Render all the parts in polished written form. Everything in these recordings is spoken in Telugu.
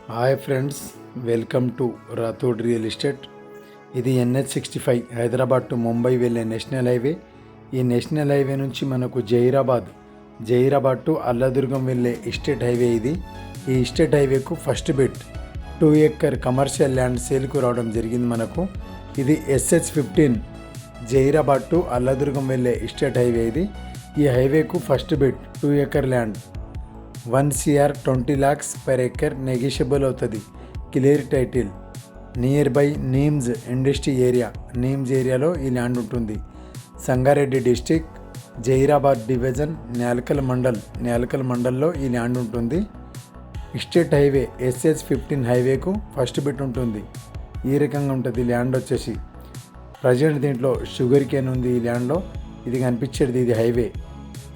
Hi friends, welcome to Rathod real estate. ఇది NH65 హైదరాబాద్ టు ముంబై వెళ్ళే నేషనల్ హైవే. ఈ నేషనల్ హైవే నుంచి మనకు జహీరాబాద్ టు అల్లదుర్గం వెళ్ళే ఎస్టేట్ హైవే ఇది. ఈ ఎస్టేట్ హైవేకు first bit 2 acre commercial land సేల్కు రావడం జరిగింది మనకు. ఇది SH15 జహీరాబాద్ టు అల్లదుర్గం వెళ్ళే ఎస్టేట్ హైవే ఇది. ఈ హైవేకు first bit 2 acre land 1 CR 20 lakhs per acre negotiable అవుతుంది. Clear title. Near by NIMZ industry area. NIMZ ఏరియాలో ఈ ల్యాండ్ ఉంటుంది. సంగారెడ్డి డిస్టిక్, జహీరాబాద్ డివిజన్, న్యాల్కల్ మండల్లో ఈ ల్యాండ్ ఉంటుంది. ఎస్టేట్ హైవే SH15 హైవేకు ఫస్ట్ బిట్ ఉంటుంది. ఈ రకంగా ఉంటుంది ల్యాండ్ వచ్చేసి. ప్రజెంట్ దీంట్లో షుగర్ కేన్ ఉంది ఈ ల్యాండ్లో. ఇది కనిపించేది ఇది హైవే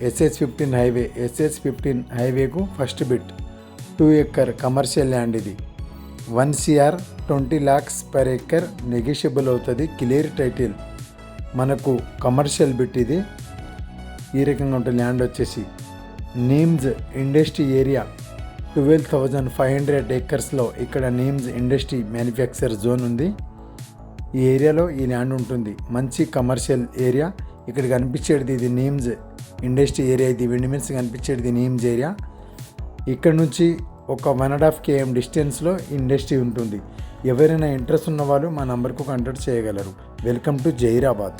SH15 హైవేకు first bit 2 acre commercial land ఇది. 1 CR 20 lakhs per acre negotiable అవుతుంది. Clear title. మనకు కమర్షియల్ బిట్ ఇది. ఈ రకంగా ఉంటుంది ల్యాండ్ వచ్చేసి. నీమ్స్ ఇండస్ట్రీ ఏరియా 12,500 acresలో ఇక్కడ నీమ్స్ ఇండస్ట్రీ మ్యానుఫ్యాక్చర్ జోన్ ఉంది. ఈ ఏరియాలో ఈ ల్యాండ్ ఉంటుంది. మంచి కమర్షియల్ ఏరియా. ఇక్కడ కనిపించేది ఇది నీమ్స్ ఇండస్ట్రీ ఏరియా. ఇది విండ్ మిల్స్ కనిపించేది నీమ్స్ ఏరియా. ఇక్కడ నుంచి ఒక 1.5 km డిస్టెన్స్లో ఇండస్ట్రీ ఉంటుంది. ఎవరైనా ఇంట్రెస్ట్ ఉన్న వాళ్ళు మా నంబర్కు కాంటాక్ట్ చేయగలరు. Welcome to Zaheerabad.